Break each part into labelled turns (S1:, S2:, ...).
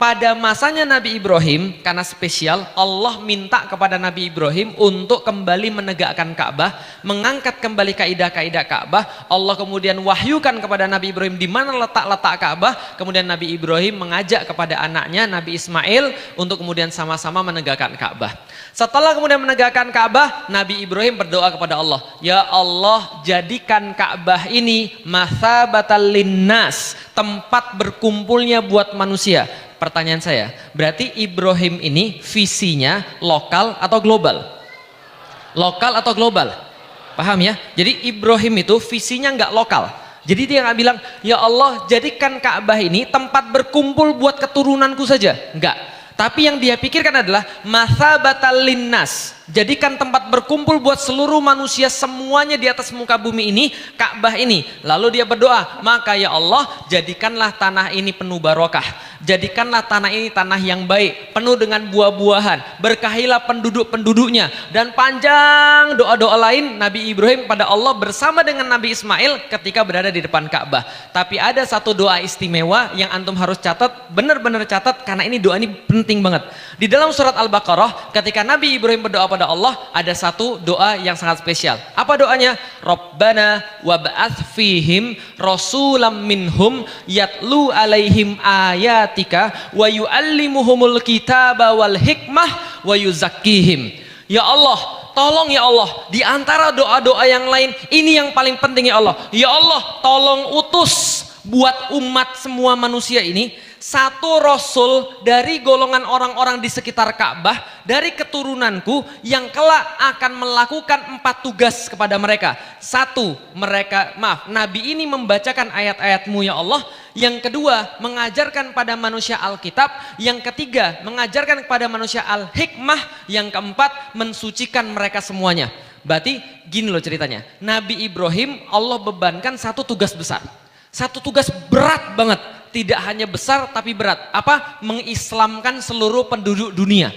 S1: pada masanya Nabi Ibrahim, karena spesial, Allah minta kepada Nabi Ibrahim untuk kembali menegakkan Ka'bah, mengangkat kembali kaidah-kaidah Ka'bah. Allah kemudian wahyukan kepada Nabi Ibrahim di mana letak-letak Ka'bah. Kemudian Nabi Ibrahim mengajak kepada anaknya Nabi Ismail untuk kemudian sama-sama menegakkan Ka'bah. Setelah kemudian menegakkan Ka'bah, Nabi Ibrahim berdoa kepada Allah, ya Allah, jadikan Ka'bah ini mathabatal linnas, tempat berkumpulnya buat manusia. Pertanyaan saya, berarti Ibrahim ini visinya lokal atau global? Lokal atau global? Paham ya? Jadi Ibrahim itu visinya nggak lokal. Jadi dia nggak bilang, ya Allah, jadikan Ka'bah ini tempat berkumpul buat keturunanku saja. Enggak. Tapi yang dia pikirkan adalah mathabatal linnas, jadikan tempat berkumpul buat seluruh manusia semuanya di atas muka bumi ini, Ka'bah ini. Lalu dia berdoa, maka ya Allah, jadikanlah tanah ini penuh barokah, jadikanlah tanah ini tanah yang baik, penuh dengan buah-buahan, berkahilah penduduk-penduduknya. Dan panjang doa-doa lain Nabi Ibrahim pada Allah bersama dengan Nabi Ismail ketika berada di depan Ka'bah. Tapi ada satu doa istimewa yang antum harus catat, benar-benar catat, karena ini doa ini penting banget. Di dalam surat Al-Baqarah, ketika Nabi Ibrahim berdoa pada Allah, ada satu doa yang sangat spesial. Apa doanya? Rabbana wab'ats fihim rasulam minhum yatlu alaihim ayatika wa yu'allimuhumul kitaba wal hikmah wa yuzakkihim. Ya Allah, tolong ya Allah, di antara doa-doa yang lain, ini yang paling penting ya Allah. Ya Allah, tolong utus buat umat semua manusia ini satu rasul dari golongan orang-orang di sekitar Ka'bah, dari keturunanku, yang kelak akan melakukan 4 tugas kepada mereka. Satu, Nabi ini membacakan ayat-ayatmu ya Allah. Yang kedua, mengajarkan pada manusia Alkitab. Yang ketiga, mengajarkan kepada manusia Al-Hikmah. Yang keempat, mensucikan mereka semuanya. Berarti gini loh ceritanya, Nabi Ibrahim Allah bebankan satu tugas besar, satu tugas berat banget. Tidak hanya besar tapi berat. Apa? Mengislamkan seluruh penduduk dunia.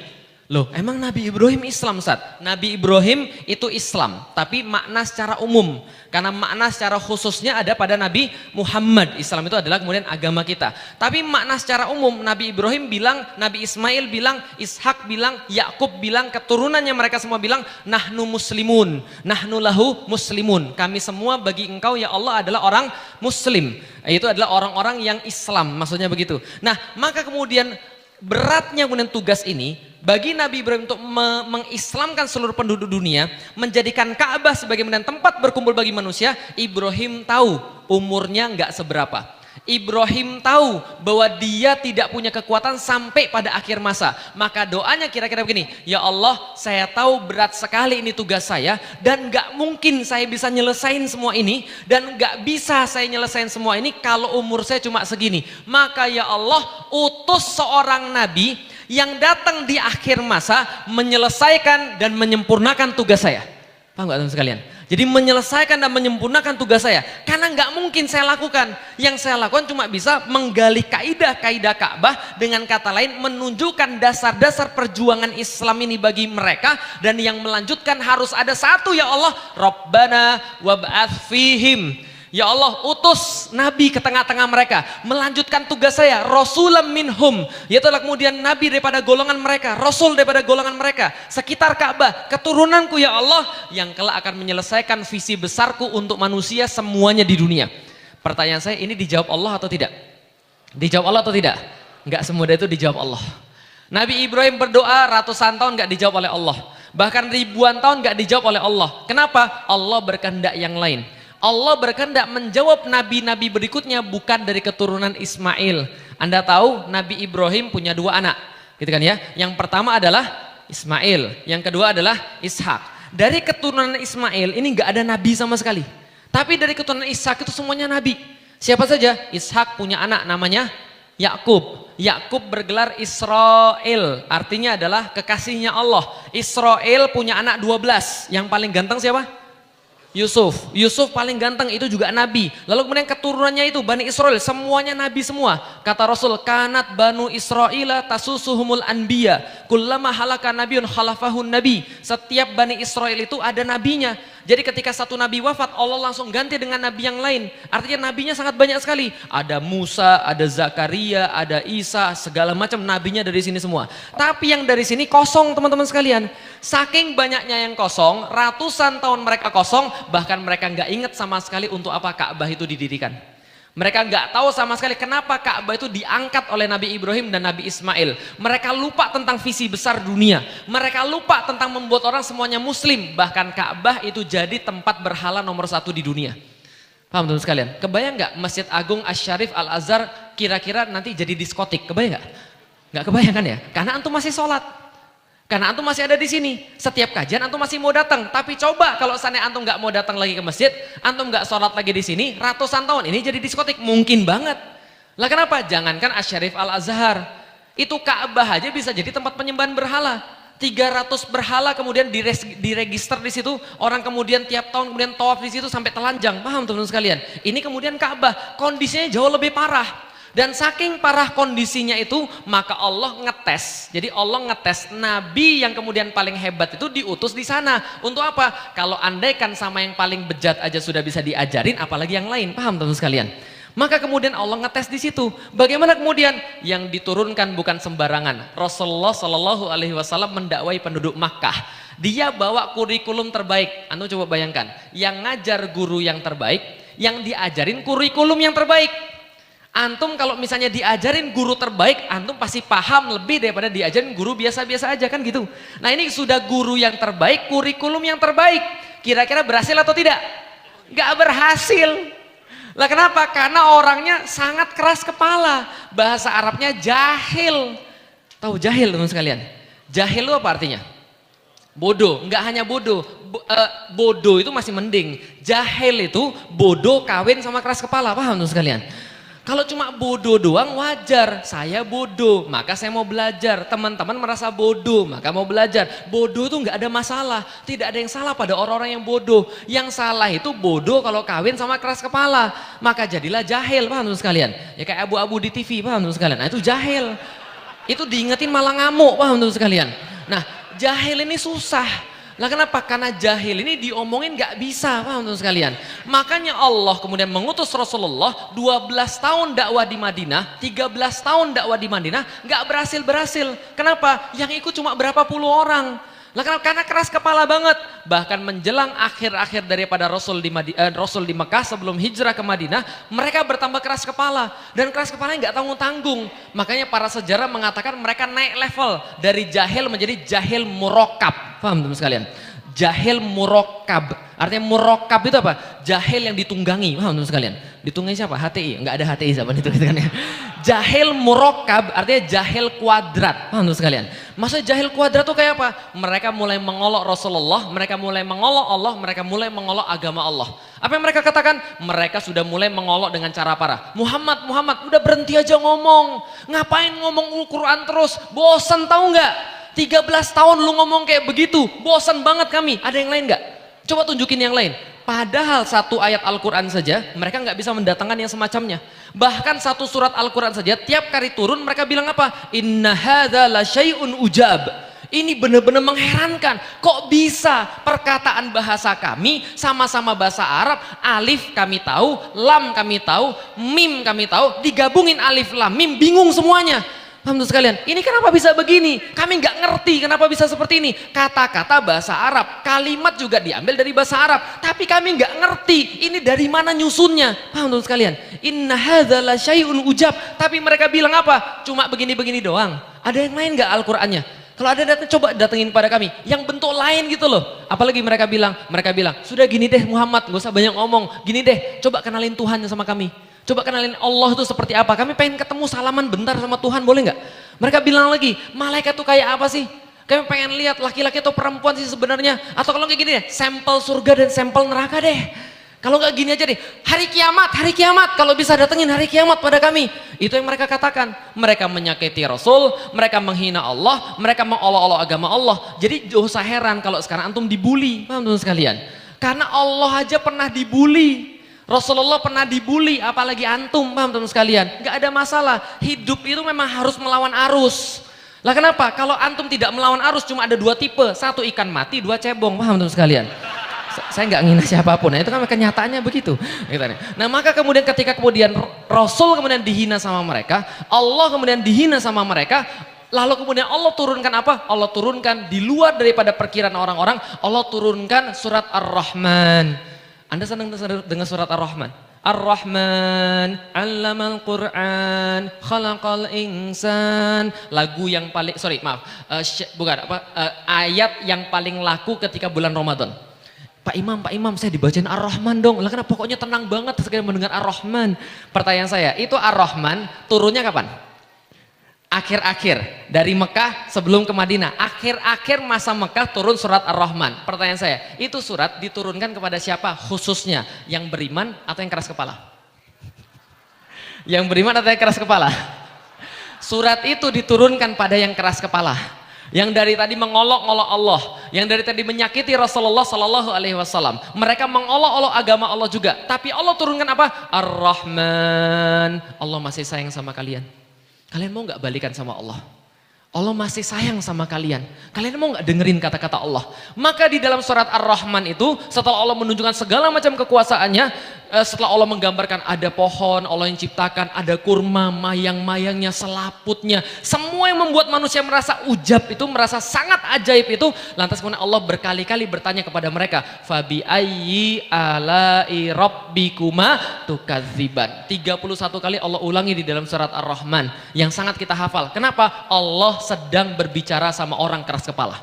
S1: Loh, emang Nabi Ibrahim Islam, Ustaz? Nabi Ibrahim itu Islam, tapi makna secara umum. Karena makna secara khususnya ada pada Nabi Muhammad. Islam itu adalah kemudian agama kita. Tapi makna secara umum, Nabi Ibrahim bilang, Nabi Ismail bilang, Ishak bilang, Yakub bilang, keturunannya mereka semua bilang, nahnu muslimun, nahnu lahu muslimun. Kami semua bagi engkau ya Allah adalah orang muslim. Itu adalah orang-orang yang Islam, maksudnya begitu. Nah, maka kemudian beratnya kemudian tugas ini bagi Nabi Ibrahim untuk mengislamkan seluruh penduduk dunia, menjadikan Ka'bah sebagai tempat berkumpul bagi manusia. Ibrahim tahu umurnya nggak seberapa. Ibrahim tahu bahwa dia tidak punya kekuatan sampai pada akhir masa. Maka doanya kira-kira begini, ya Allah, saya tahu berat sekali ini tugas saya, dan nggak mungkin saya bisa nyelesain semua ini, dan nggak bisa saya nyelesain semua ini kalau umur saya cuma segini. Maka ya Allah, utus seorang nabi yang datang di akhir masa menyelesaikan dan menyempurnakan tugas saya. Paham nggak teman sekalian? Jadi menyelesaikan dan menyempurnakan tugas saya, karena nggak mungkin saya lakukan. Yang saya lakukan cuma bisa menggali kaidah-kaidah Ka'bah, dengan kata lain menunjukkan dasar-dasar perjuangan Islam ini bagi mereka, dan yang melanjutkan harus ada satu, ya Allah, Rabbana wab'ats fihim. Ya Allah, utus nabi ke tengah-tengah mereka, melanjutkan tugas saya, rasulam minhum, yaitu kemudian nabi daripada golongan mereka, rasul daripada golongan mereka, sekitar Ka'bah, keturunanku ya Allah, yang kelak akan menyelesaikan visi besarku untuk manusia semuanya di dunia. Pertanyaan saya, ini dijawab Allah atau tidak? Dijawab Allah atau tidak? Enggak semudah itu dijawab Allah. Nabi Ibrahim berdoa ratusan tahun enggak dijawab oleh Allah, bahkan ribuan tahun enggak dijawab oleh Allah. Kenapa? Allah berkehendak yang lain. Allah berkehendak menjawab nabi-nabi berikutnya bukan dari keturunan Ismail. Anda tahu Nabi Ibrahim punya 2 anak, gitu kan ya? Yang pertama adalah Ismail, yang kedua adalah Ishak. Dari keturunan Ismail ini nggak ada nabi sama sekali. Tapi dari keturunan Ishak itu semuanya nabi. Siapa saja? Ishak punya anak namanya Yakub. Yakub bergelar Israel, artinya adalah kekasihnya Allah. Israel punya anak 12. Yang paling ganteng siapa? Yusuf. Yusuf paling ganteng, itu juga nabi. Lalu kemudian keturunannya itu Bani Israel, semuanya nabi semua. Kata Rasul, kanat banu Israila tasusuhumul anbiya kullama halaka nabiyun khalafahun nabi. Setiap Bani Israel itu ada nabinya. Jadi ketika satu nabi wafat, Allah langsung ganti dengan nabi yang lain. Artinya nabinya sangat banyak sekali. Ada Musa, ada Zakaria, ada Isa, segala macam nabinya dari sini semua. Tapi yang dari sini kosong teman-teman sekalian. Saking banyaknya yang kosong, ratusan tahun mereka kosong, bahkan mereka nggak ingat sama sekali untuk apa Ka'bah itu didirikan. Mereka nggak tahu sama sekali kenapa Ka'bah itu diangkat oleh Nabi Ibrahim dan Nabi Ismail. Mereka lupa tentang visi besar dunia. Mereka lupa tentang membuat orang semuanya muslim. Bahkan Ka'bah itu jadi tempat berhala nomor 1 di dunia. Paham teman sekalian? Kebayang nggak Masjid Agung Asy-Syarif Al-Azhar kira-kira nanti jadi diskotik? Kebayang nggak? Nggak kebayang kan ya? Karena antum masih sholat. Karena antum masih ada di sini, setiap kajian antum masih mau datang. Tapi coba kalau seandainya antum nggak mau datang lagi ke masjid, antum nggak sholat lagi di sini, ratusan tahun ini jadi diskotik, mungkin banget. Lah kenapa? Jangankan Asy-Syarif Al-Azhar, itu Ka'bah aja bisa jadi tempat penyembahan berhala. 300 berhala kemudian diregister di situ, orang kemudian tiap tahun kemudian tawaf di situ sampai telanjang. Paham teman-teman sekalian? Ini kemudian Ka'bah, kondisinya jauh lebih parah. Dan saking parah kondisinya itu, maka Allah ngetes. Jadi Allah ngetes nabi yang kemudian paling hebat itu diutus di sana. Untuk apa? Kalau andaikan sama yang paling bejat aja sudah bisa diajarin, apalagi yang lain. Paham teman-teman sekalian? Maka kemudian Allah ngetes di situ. Bagaimana kemudian yang diturunkan bukan sembarangan. Rasulullah Shallallahu Alaihi Wasallam mendakwai penduduk Makkah. Dia bawa kurikulum terbaik. Anu coba bayangkan, yang ngajar guru yang terbaik, yang diajarin kurikulum yang terbaik. Antum kalau misalnya diajarin guru terbaik, antum pasti paham lebih daripada diajarin guru biasa-biasa aja kan gitu. Nah ini sudah guru yang terbaik, kurikulum yang terbaik. Kira-kira berhasil atau tidak? Gak berhasil. Lah kenapa? Karena orangnya sangat keras kepala. Bahasa Arabnya jahil. Tahu jahil teman sekalian? Jahil itu apa artinya? Bodoh. Enggak hanya bodoh. Bodoh itu masih mending. Jahil itu bodoh kawin sama keras kepala. Paham teman sekalian? Kalau cuma bodoh doang wajar, saya bodoh, maka saya mau belajar. Teman-teman merasa bodoh, maka mau belajar. Bodoh itu nggak ada masalah, tidak ada yang salah pada orang-orang yang bodoh. Yang salah itu bodoh kalau kawin sama keras kepala, maka jadilah jahil, paham teman sekalian? Ya kayak abu-abu di TV, paham teman sekalian? Nah itu jahil, itu diingetin malah ngamuk, paham teman sekalian? Nah jahil ini susah. Lah kenapa? Karena jahil ini diomongin gak bisa, paham teman sekalian? Makanya Allah kemudian mengutus Rasulullah 12 tahun dakwah di Madinah, 13 tahun dakwah di Madinah, gak berhasil-berhasil. Kenapa? Yang ikut cuma berapa puluh orang. Lah karena keras kepala banget. Bahkan menjelang akhir-akhir daripada Rasul di Mekah sebelum hijrah ke Madinah, mereka bertambah keras kepala. Dan keras kepalanya gak tanggung-tanggung. Makanya para sejarah mengatakan mereka naik level dari jahil menjadi jahil murakkab. Paham teman sekalian? Jahil murakkab. Artinya murakkab itu apa? Jahil yang ditunggangi. Paham teman sekalian? Ditunggangi siapa? HTI. Enggak ada HTI zaman itu kan ya. Jahil murakkab artinya jahil kuadrat. Paham teman sekalian? Maksudnya jahil kuadrat itu kayak apa? Mereka mulai mengolok Rasulullah, mereka mulai mengolok Allah, mereka mulai mengolok agama Allah. Apa yang mereka katakan? Mereka sudah mulai mengolok dengan cara parah. Muhammad, udah berhenti aja ngomong. Ngapain ngomong Al-Quran terus? Bosan tahu nggak? 13 tahun lu ngomong kayak begitu, bosan banget kami. Ada yang lain nggak? Coba tunjukin yang lain. Padahal satu ayat Al-Quran saja mereka nggak bisa mendatangkan yang semacamnya. Bahkan satu surat Al-Quran saja tiap kali turun mereka bilang apa? Inna hadza la syai'un ujab. Ini benar-benar mengherankan. Kok bisa perkataan bahasa kami sama-sama bahasa Arab, alif kami tahu, lam kami tahu, mim kami tahu, digabungin alif lam mim bingung semuanya. Paham sekalian? Ini kenapa bisa begini? Kami nggak ngerti kenapa bisa seperti ini. Kata-kata bahasa Arab, kalimat juga diambil dari bahasa Arab, tapi kami nggak ngerti ini dari mana nyusunnya. Paham sekalian? Inna hadza la syai'un ujab. Tapi mereka bilang apa? Cuma begini-begini doang. Ada yang lain nggak Al-Qur'annya? Kalau ada datang, coba datengin pada kami yang bentuk lain gitu loh. Apalagi mereka bilang sudah gini deh Muhammad, gak usah banyak ngomong. Gini deh, coba kenalin Tuhan sama kami. Coba kenalin Allah itu seperti apa. Kami pengen ketemu salaman bentar sama Tuhan, boleh nggak? Mereka bilang lagi, malaikat itu kayak apa sih? Kami pengen lihat laki-laki atau perempuan sih sebenarnya. Atau kalau kayak gini deh, sampel surga dan sampel neraka deh. Kalau nggak gini aja deh, hari kiamat. Kalau bisa datengin hari kiamat pada kami. Itu yang mereka katakan. Mereka menyakiti Rasul, mereka menghina Allah, mereka mengolok-olok agama Allah. Jadi gak usah heran kalau sekarang antum dibully, paham teman sekalian? Karena Allah aja pernah dibully. Rasulullah pernah dibully, apalagi antum, paham teman sekalian? Gak ada masalah, hidup itu memang harus melawan arus. Lah kenapa? Kalau antum tidak melawan arus cuma ada dua tipe, satu ikan mati, dua cebong, paham teman sekalian? Saya nggak ngina siapapun, nah, itu kan kenyataannya begitu. Nah maka kemudian ketika kemudian Rasul kemudian dihina sama mereka, Allah kemudian dihina sama mereka, lalu kemudian Allah turunkan apa? Allah turunkan di luar daripada perkiraan orang-orang, Allah turunkan surat Ar-Rahman. Anda senang dengan surat Ar-Rahman? Ar-Rahman, 'allamal Qur'an, khalaqal insan. Lagu yang paling, ayat yang paling laku ketika bulan Ramadan. Pak Imam, saya dibacain Ar-Rahman dong. Lah kenapa pokoknya tenang banget sekali mendengar Ar-Rahman. Pertanyaan saya, itu Ar-Rahman turunnya kapan? Akhir-akhir dari Mekah sebelum ke Madinah, akhir-akhir masa Mekah turun surat Ar-Rahman. Pertanyaan saya, itu surat diturunkan kepada siapa khususnya? Yang beriman atau yang keras kepala? Yang beriman atau yang keras kepala? Surat itu diturunkan pada yang keras kepala, yang dari tadi mengolok-olok Allah, yang dari tadi menyakiti Rasulullah Sallallahu Alaihi Wasallam. Mereka mengolok-olok agama Allah juga, tapi Allah turunkan apa? Ar-Rahman. Allah masih sayang sama kalian. Kalian mau nggak balikan sama Allah? Allah masih sayang sama kalian. Kalian mau nggak dengerin kata-kata Allah? Maka di dalam surat Ar-Rahman itu, setelah Allah menunjukkan segala macam kekuasaannya, setelah Allah menggambarkan ada pohon, Allah yang ciptakan, ada kurma, mayang-mayangnya, selaputnya, semua yang membuat manusia merasa ujab itu, merasa sangat ajaib itu, lantas kemudian Allah berkali-kali bertanya kepada mereka, Fabi ayyi alai rabbikuma tukadziban. 31 kali Allah ulangi di dalam surat Ar-Rahman yang sangat kita hafal. Kenapa? Allah sedang berbicara sama orang keras kepala.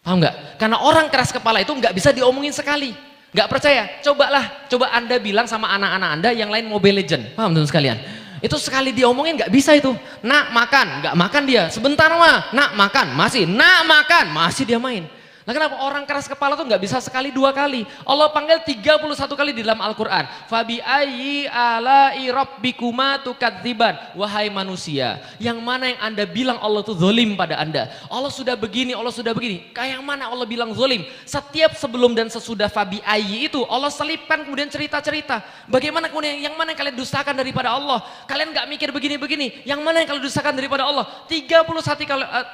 S1: Paham nggak? Karena orang keras kepala itu nggak bisa diomongin sekali. Nggak percaya? Coba Anda bilang sama anak-anak Anda yang lain Mobile Legend. Paham teman sekalian? Itu sekali diomongin nggak bisa itu. Nak makan, nggak makan dia. Sebentar mah, nak makan, masih dia main. Nah kenapa orang keras kepala tuh nggak bisa sekali dua kali? Allah panggil 31 kali di dalam Al-Quran. Fabi ayyi alai rabbikuma tukadziban. Wahai manusia, yang mana yang Anda bilang Allah tuh zolim pada Anda? Allah sudah begini, Allah sudah begini. Kayak yang mana Allah bilang zolim? Setiap sebelum dan sesudah Fabi ayyi itu Allah selipkan kemudian cerita-cerita. Bagaimana kemudian yang mana yang kalian dustakan daripada Allah? Kalian nggak mikir begini-begini. Yang mana yang kalian dustakan daripada Allah? 31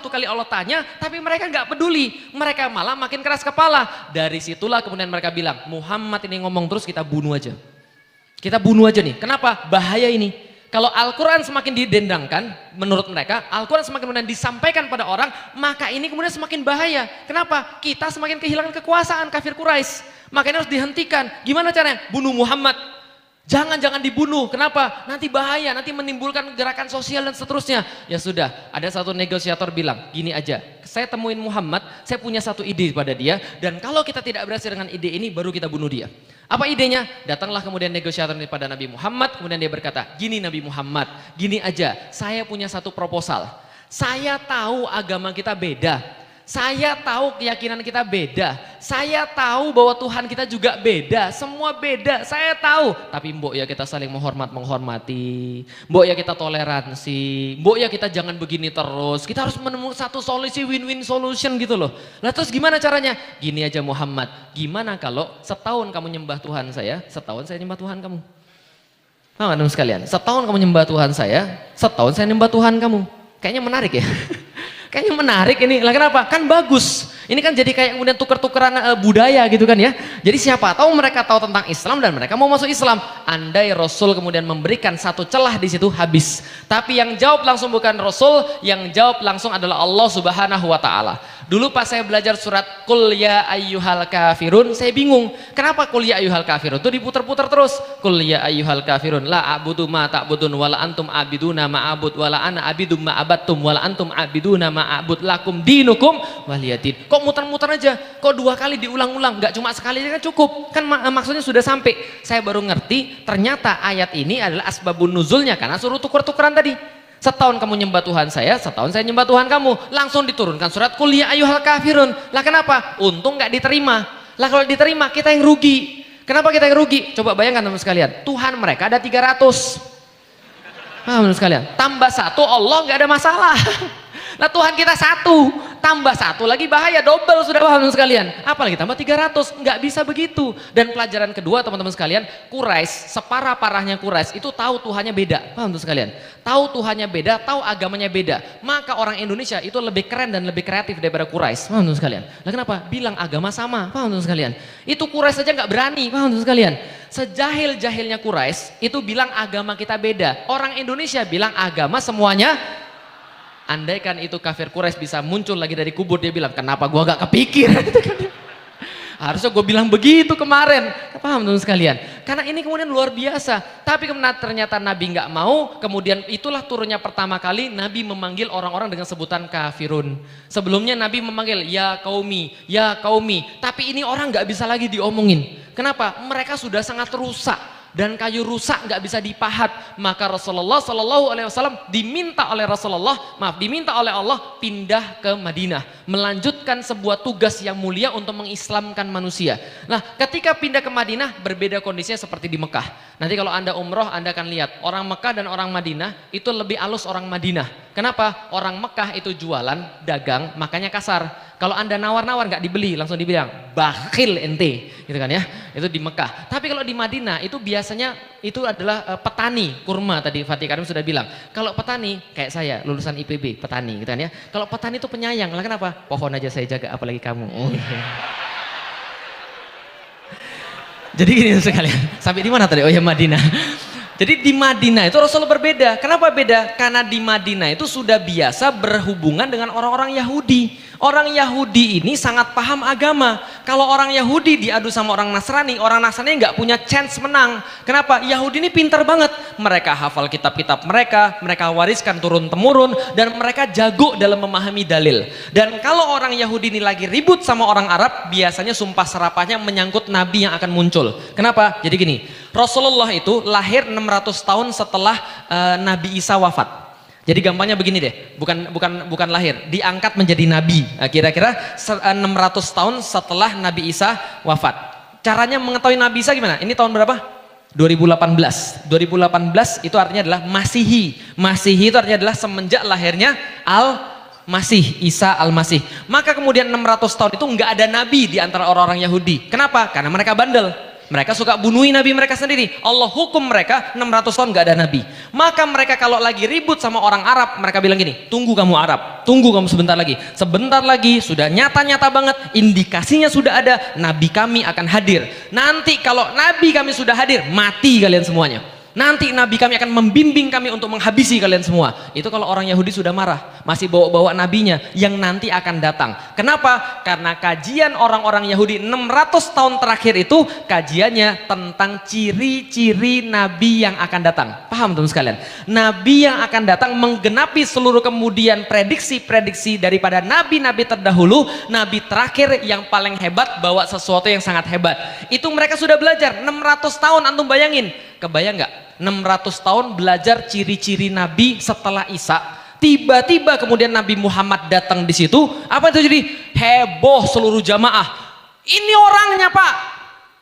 S1: kali Allah tanya, tapi mereka nggak peduli. Mereka malah makin keras kepala. Dari situlah kemudian mereka bilang, Muhammad ini ngomong terus, kita bunuh aja. Kita bunuh aja nih. Kenapa? Bahaya ini. Kalau Al-Quran semakin didendangkan, menurut mereka, Al-Quran semakin kemudian disampaikan pada orang, maka ini kemudian semakin bahaya. Kenapa? Kita semakin kehilangan kekuasaan kafir Quraisy. Makanya harus dihentikan. Gimana caranya? Bunuh Muhammad. Jangan dibunuh. Kenapa? Nanti bahaya, nanti menimbulkan gerakan sosial dan seterusnya. Ya sudah, ada satu negosiator bilang, gini aja, saya temuin Muhammad, saya punya satu ide pada dia, dan kalau kita tidak berhasil dengan ide ini, baru kita bunuh dia. Apa idenya? Datanglah kemudian negosiator pada Nabi Muhammad, kemudian dia berkata, gini Nabi Muhammad, gini aja, saya punya satu proposal. Saya tahu agama kita beda. Saya tahu keyakinan kita beda. Saya tahu bahwa Tuhan kita juga beda. Semua beda, saya tahu. Tapi mbok ya kita saling menghormati. Mbok ya kita toleransi. Mbok ya kita jangan begini terus. Kita harus menemukan satu solusi win-win solution gitu loh. Lah terus gimana caranya? Gini aja Muhammad. Gimana kalau setahun kamu nyembah Tuhan saya, setahun saya nyembah Tuhan kamu. Paham teman sekalian? Setahun kamu nyembah Tuhan saya, setahun saya nyembah Tuhan kamu. Kayaknya menarik ya. Kayaknya menarik ini. Lah kenapa? Kan bagus. Ini kan jadi kayak kemudian tuker-tukeran budaya gitu kan ya. Jadi siapa tahu mereka tahu tentang Islam dan mereka mau masuk Islam. Andai Rasul kemudian memberikan satu celah di situ habis. Tapi yang jawab langsung bukan Rasul, yang jawab langsung adalah Allah Subhanahu wa taala. Dulu pas saya belajar surat Qul ya ayyuhal kafirun, saya bingung. Kenapa Qul ya ayyuhal kafirun itu diputar-putar terus? Qul ya ayyuhal kafirun la a'budu ma ta'budun wala antum abiduna ma a'bud wala ana abidum ma abattum wala antum abiduna ma a'bud lakum dinukum waliyadin. Kok muter-muter aja? Kok dua kali diulang-ulang? Enggak cuma sekali kan cukup. Kan maksudnya sudah sampai. Saya baru ngerti ternyata ayat ini adalah asbabun nuzulnya karena suruh tuker-tukeran tadi. Setahun kamu nyembah Tuhan saya, setahun saya nyembah Tuhan kamu. Langsung diturunkan surat Qul ya ayyuhal kafirun. Lah kenapa? Untung nggak diterima. Lah kalau diterima kita yang rugi. Kenapa kita yang rugi? Coba bayangkan teman sekalian. Tuhan mereka ada 300. Teman sekalian. Tambah satu Allah nggak ada masalah. Nah Tuhan kita satu. tambah satu lagi bahaya, double sudah, paham sekalian. Apalagi tambah 300, nggak bisa begitu. Dan pelajaran kedua teman-teman sekalian, Quraisy, separah-parahnya Quraisy itu tahu Tuhannya beda, paham sekalian. Tahu Tuhannya beda, tahu agamanya beda. Maka orang Indonesia itu lebih keren dan lebih kreatif daripada Quraisy, paham sekalian. Nah kenapa? Bilang agama sama, paham sekalian. Itu Quraisy saja nggak berani, paham sekalian. Sejahil-jahilnya Quraisy itu bilang agama kita beda. Orang Indonesia bilang agama semuanya. Andaikan itu kafir Quraisy bisa muncul lagi dari kubur, dia bilang, kenapa gua gak kepikir? Harusnya gue bilang begitu kemarin. Paham teman sekalian? Karena ini kemudian luar biasa. Tapi kemudian ternyata Nabi nggak mau. Kemudian itulah turunnya pertama kali Nabi memanggil orang-orang dengan sebutan kafirun. Sebelumnya Nabi memanggil ya kaumi, ya kaumi. Tapi ini orang nggak bisa lagi diomongin. Kenapa? Mereka sudah sangat rusak. Dan kayu rusak nggak bisa dipahat. Maka Rasulullah Shallallahu Alaihi Wasallam diminta oleh Allah pindah ke Madinah, melanjutkan sebuah tugas yang mulia untuk mengislamkan manusia. Nah, ketika pindah ke Madinah berbeda kondisinya seperti di Mekah. Nanti kalau Anda umroh Anda akan lihat orang Mekah dan orang Madinah itu lebih halus orang Madinah. Kenapa? Orang Mekah itu jualan, dagang, makanya kasar. Kalau Anda nawar-nawar nggak dibeli, langsung dibilang bakhil ente, gitu kan ya. Itu di Mekah. Tapi kalau di Madinah itu biasanya itu adalah petani kurma, tadi Fatih Karim sudah bilang. Kalau petani kayak saya lulusan IPB, petani gitu kan ya. Kalau petani itu penyayang, lah kenapa? Pohon aja saya jaga apalagi kamu. Oh, iya. Jadi gini sekalian, sampai di mana tadi? Oh ya Madinah. Jadi di Madinah itu Rasul berbeda. Kenapa beda? Karena di Madinah itu sudah biasa berhubungan dengan orang-orang Yahudi. Orang Yahudi ini sangat paham agama. Kalau orang Yahudi diadu sama orang Nasrani nggak punya chance menang. Kenapa? Yahudi ini pintar banget. Mereka hafal kitab-kitab mereka wariskan turun-temurun, dan mereka jago dalam memahami dalil. Dan kalau orang Yahudi ini lagi ribut sama orang Arab, biasanya sumpah serapahnya menyangkut Nabi yang akan muncul. Kenapa? Jadi gini, Rasulullah itu lahir 600 tahun setelah Nabi Isa wafat. Jadi gampangnya begini deh, bukan lahir, diangkat menjadi nabi. Nah, kira-kira 600 tahun setelah Nabi Isa wafat. Caranya mengetahui Nabi Isa gimana? Ini tahun berapa? 2018. 2018 itu artinya adalah Masihi. Masihi itu artinya adalah semenjak lahirnya Al-Masih, Isa Al-Masih. Maka kemudian 600 tahun itu nggak ada nabi di antara orang-orang Yahudi. Kenapa? Karena mereka bandel. Mereka suka bunuhi nabi mereka sendiri. Allah hukum mereka 600 tahun gak ada nabi. Maka mereka kalau lagi ribut sama orang Arab, mereka bilang gini, tunggu kamu Arab, tunggu kamu sebentar lagi. Sebentar lagi sudah nyata-nyata banget, indikasinya sudah ada, nabi kami akan hadir. Nanti kalau nabi kami sudah hadir, mati kalian semuanya. Nanti nabi kami akan membimbing kami untuk menghabisi kalian semua. Itu kalau orang Yahudi sudah marah, masih bawa-bawa nabinya yang nanti akan datang. Kenapa? Karena kajian orang-orang Yahudi 600 tahun terakhir itu kajiannya tentang ciri-ciri nabi yang akan datang. Paham teman sekalian? Nabi yang akan datang menggenapi seluruh kemudian prediksi-prediksi daripada nabi-nabi terdahulu. Nabi terakhir yang paling hebat bawa sesuatu yang sangat hebat. Itu mereka sudah belajar 600 tahun. Antum bayangin, kebayang nggak? 600 tahun belajar ciri-ciri Nabi setelah Isa, tiba-tiba kemudian Nabi Muhammad datang di situ, apa itu jadi? Heboh seluruh jamaah. Ini orangnya Pak,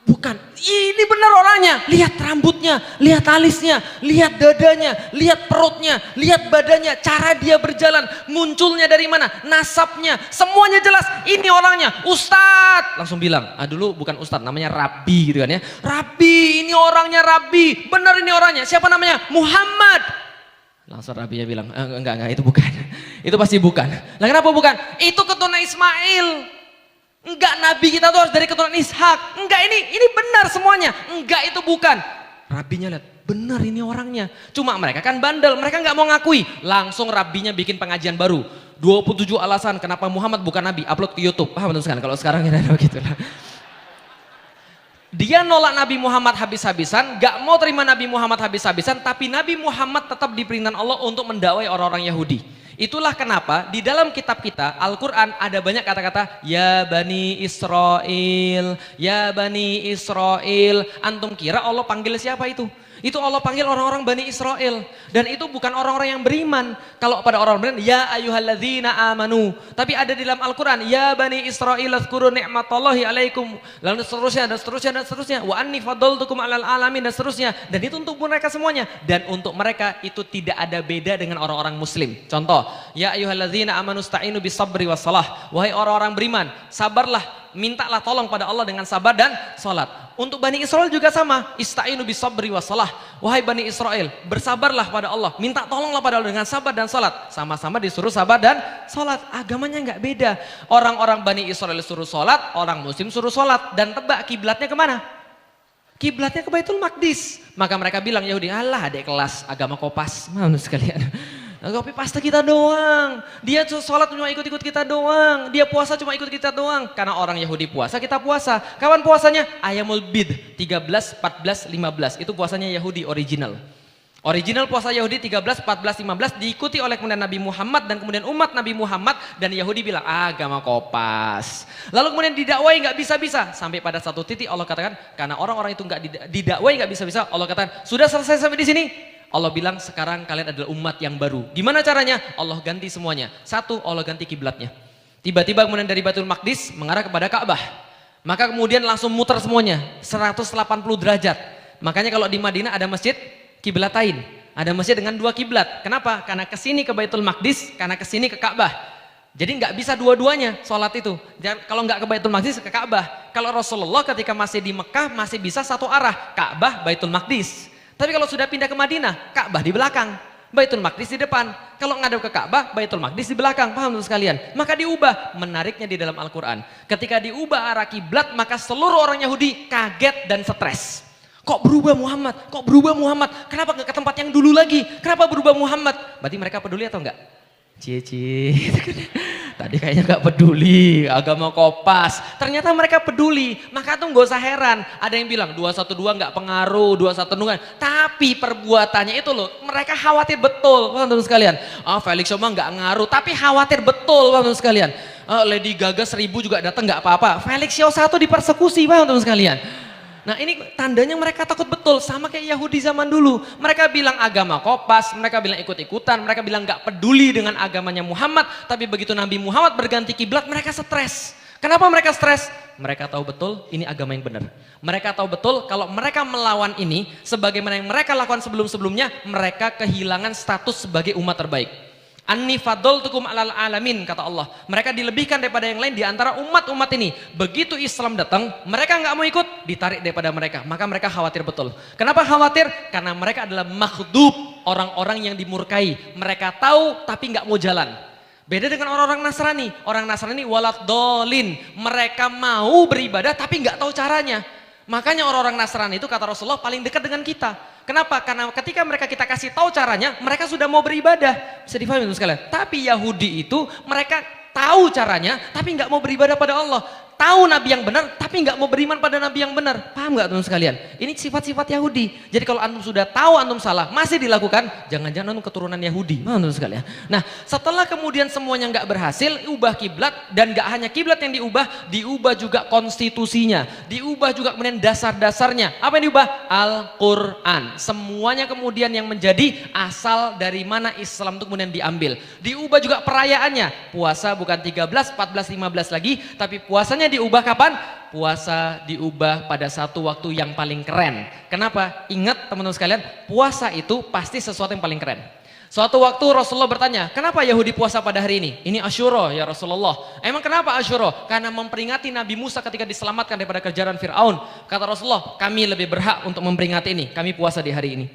S1: bukan, ini benar orangnya. Lihat rambutnya, lihat alisnya, lihat dadanya, lihat perutnya, lihat badannya, cara dia berjalan, munculnya dari mana, nasabnya, semuanya jelas. Ini orangnya. Ustadz langsung bilang, dulu bukan Ustadz, namanya Rabbi gitu kan ya. Rabbi, ini orangnya Rabbi, benar ini orangnya. Siapa namanya? Muhammad. Langsung Rabbinya bilang, enggak, itu bukan. Itu pasti bukan. Lah kenapa bukan? Itu keturunan Ismail. Enggak, nabi kita tuh harus dari keturunan Ishak. Enggak, ini benar semuanya. Enggak, itu bukan. Rabbinya lihat, benar ini orangnya. Cuma mereka kan bandel, mereka nggak mau ngakui. Langsung rabbinya bikin pengajian baru. 27 alasan kenapa Muhammad bukan nabi, upload ke YouTube. Paham teman-teman? Kalau sekarang kita begitu lah. Dia nolak Nabi Muhammad habis-habisan, gak mau terima Nabi Muhammad habis-habisan, tapi Nabi Muhammad tetap diperintahkan Allah untuk mendakwai orang-orang Yahudi. Itulah kenapa di dalam kitab kita Al-Quran ada banyak kata-kata ya Bani Israel, ya Bani Israel. Antum kira Allah panggil siapa itu? Itu Allah panggil orang-orang Bani Israel. Dan itu bukan orang-orang yang beriman. Kalau pada orang beriman, ya ayyuhalladzina amanu. Tapi ada di dalam Al-Quran, ya Bani Israel azkuru ni'matallahi alaikum. Lalu seterusnya. Wa anni faddaltukum alal alamin, dan seterusnya. Dan itu untuk mereka semuanya. Dan untuk mereka itu tidak ada beda dengan orang-orang muslim. Contoh, ya ayyuhalladzina amanu sta'inu bisabri wassalah. Wahai orang-orang beriman, sabarlah, mintalah tolong pada Allah dengan sabar dan salat. Untuk Bani Israel juga sama, ista'inu bisabri wassalah. Wahai Bani Israel, bersabarlah pada Allah, minta tolonglah pada Allah dengan sabar dan salat. Sama-sama disuruh sabar dan salat. Agamanya nggak beda. Orang-orang Bani Israel suruh salat, orang muslim suruh salat. Dan tebak kiblatnya kemana? Kiblatnya ke Baitul Maqdis. Maka mereka bilang Yahudi, alah adik kelas agama kopas. Maaf sekalian. Kopi pasta kita doang. Dia sholat cuma ikut-ikut kita doang. Dia puasa cuma ikut kita doang. Karena orang Yahudi puasa, kita puasa. Kapan puasanya? Ayamul Bid 13, 14, 15. Itu puasanya Yahudi original. Original puasa Yahudi 13, 14, 15 diikuti oleh kemudian Nabi Muhammad dan kemudian umat Nabi Muhammad, dan Yahudi bilang agama kopas. Lalu kemudian didakwai nggak bisa-bisa, sampai pada satu titik Allah katakan karena orang-orang itu nggak didakwai nggak bisa-bisa, Allah katakan sudah selesai sampai di sini. Allah bilang sekarang kalian adalah umat yang baru. Gimana caranya? Allah ganti semuanya. Satu, Allah ganti kiblatnya. Tiba-tiba kemudian dari Baitul Maqdis mengarah kepada Ka'bah. Maka kemudian langsung muter semuanya 180 derajat. Makanya kalau di Madinah ada masjid kiblatain, ada masjid dengan dua kiblat. Kenapa? Karena kesini ke Baitul Maqdis, karena kesini ke Ka'bah. Jadi nggak bisa dua-duanya sholat itu. Kalau nggak ke Baitul Maqdis ke Ka'bah. Kalau Rasulullah ketika masih di Mekah masih bisa satu arah, Ka'bah Baitul Maqdis. Tapi kalau sudah pindah ke Madinah, Ka'bah di belakang, Baitul Maqdis di depan. Kalau ngadep ke Ka'bah, Baitul Maqdis di belakang. Paham teman sekalian? Maka diubah. Menariknya di dalam Al-Quran, ketika diubah arah kiblat, maka seluruh orang Yahudi kaget dan stres. Kok berubah Muhammad? Kok berubah Muhammad? Kenapa nggak ke tempat yang dulu lagi? Kenapa berubah Muhammad? Berarti mereka peduli atau enggak? Cie. Tadi kayaknya nggak peduli, agama kopas. Ternyata mereka peduli. Maka tuh nggak usah heran. Ada yang bilang 212 nggak pengaruh, 212 nggak. Tapi perbuatannya itu loh, mereka khawatir betul, teman-teman sekalian. Felix Soma nggak ngaruh, tapi khawatir betul, teman-teman sekalian. Lady Gaga 1000 juga datang nggak apa-apa. Felix Show 1 dipersekusi, teman-teman sekalian. Nah ini tandanya mereka takut betul, sama kayak Yahudi zaman dulu. Mereka bilang agama kopas, mereka bilang ikut-ikutan, mereka bilang gak peduli dengan agamanya Muhammad. Tapi begitu Nabi Muhammad berganti kiblat, mereka stres. Kenapa mereka stres? Mereka tahu betul ini agama yang benar. Mereka tahu betul kalau mereka melawan ini, sebagaimana yang mereka lakukan sebelum-sebelumnya, mereka kehilangan status sebagai umat terbaik. Anni fadoltukum alal alamin, kata Allah. Mereka dilebihkan daripada yang lain di antara umat-umat ini. Begitu Islam datang, mereka nggak mau ikut, ditarik daripada mereka. Maka mereka khawatir betul. Kenapa khawatir? Karena mereka adalah makhdub, orang-orang yang dimurkai. Mereka tahu tapi nggak mau jalan. Beda dengan orang-orang Nasrani. Orang Nasrani walad dolin. Mereka mau beribadah tapi nggak tahu caranya. Makanya orang-orang Nasrani itu kata Rasulullah paling dekat dengan kita. Kenapa? Karena ketika kita kasih tahu caranya, mereka sudah mau beribadah. Bisa difahami teman sekalian. Tapi Yahudi itu mereka tahu caranya, tapi nggak mau beribadah pada Allah. Tahu Nabi yang benar, tapi nggak mau beriman pada Nabi yang benar. Paham nggak teman sekalian? Ini sifat-sifat Yahudi. Jadi kalau antum sudah tahu antum salah, masih dilakukan, jangan-jangan antum keturunan Yahudi. Paham teman sekalian? Nah, setelah kemudian semuanya nggak berhasil, ubah kiblat, dan nggak hanya kiblat yang diubah juga konstitusinya, diubah juga kemudian dasar-dasarnya. Apa yang diubah? Al-Quran. Semuanya kemudian yang menjadi asal dari mana Islam itu kemudian diambil. Diubah juga perayaannya. Puasa bukan 13, 14, 15 lagi, tapi puasanya diubah kapan? Puasa diubah pada satu waktu yang paling keren. Kenapa? Ingat teman-teman sekalian, puasa itu pasti sesuatu yang paling keren. Suatu waktu Rasulullah bertanya, kenapa Yahudi puasa pada hari ini? Ini Asyura ya Rasulullah. Emang kenapa Asyura? Karena memperingati Nabi Musa ketika diselamatkan daripada kejaran Fir'aun. Kata Rasulullah, kami lebih berhak untuk memperingati ini. Kami puasa di hari ini.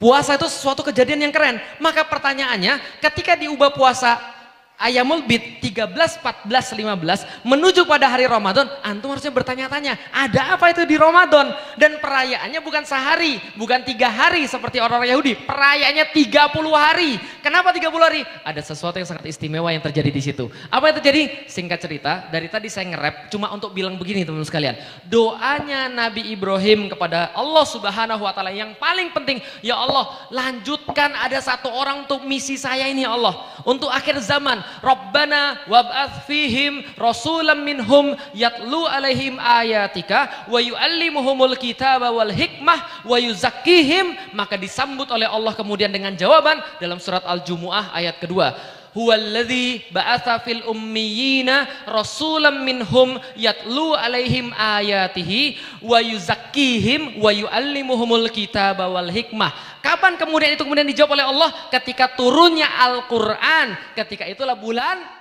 S1: Puasa itu sesuatu kejadian yang keren. Maka pertanyaannya, ketika diubah puasa Ayamul Bid 13, 14, 15 menuju pada hari Ramadan, antum harusnya bertanya-tanya, ada apa itu di Ramadan? Dan perayaannya bukan sehari, bukan 3 hari seperti orang-orang Yahudi, perayaannya 30 hari. Kenapa 30 hari? Ada sesuatu yang sangat istimewa yang terjadi di situ. Apa yang terjadi? Singkat cerita, dari tadi saya nge-rap cuma untuk bilang begini teman-teman sekalian. Doanya Nabi Ibrahim kepada Allah Subhanahu wa taala yang paling penting, ya Allah, lanjutkan ada satu orang untuk misi saya ini ya Allah, untuk akhir zaman. Rabbana wab'ats fihim rasulam minhum yatlu alaihim ayatika wa yu'allimuhumul kitaba wal hikmah wa yuzakkihim. Maka disambut oleh Allah kemudian dengan jawaban dalam surat Al-Jumu'ah ayat kedua. Huwallazi ba'atsa fil ummiyina rasulam minhum yatlu alaihim ayatihi wa yuzakkihim wa yuallimuhumul kitaba wal hikmah. Kapan kemudian itu kemudian dijawab oleh Allah? Ketika turunnya Al-Qur'an. Ketika itulah bulan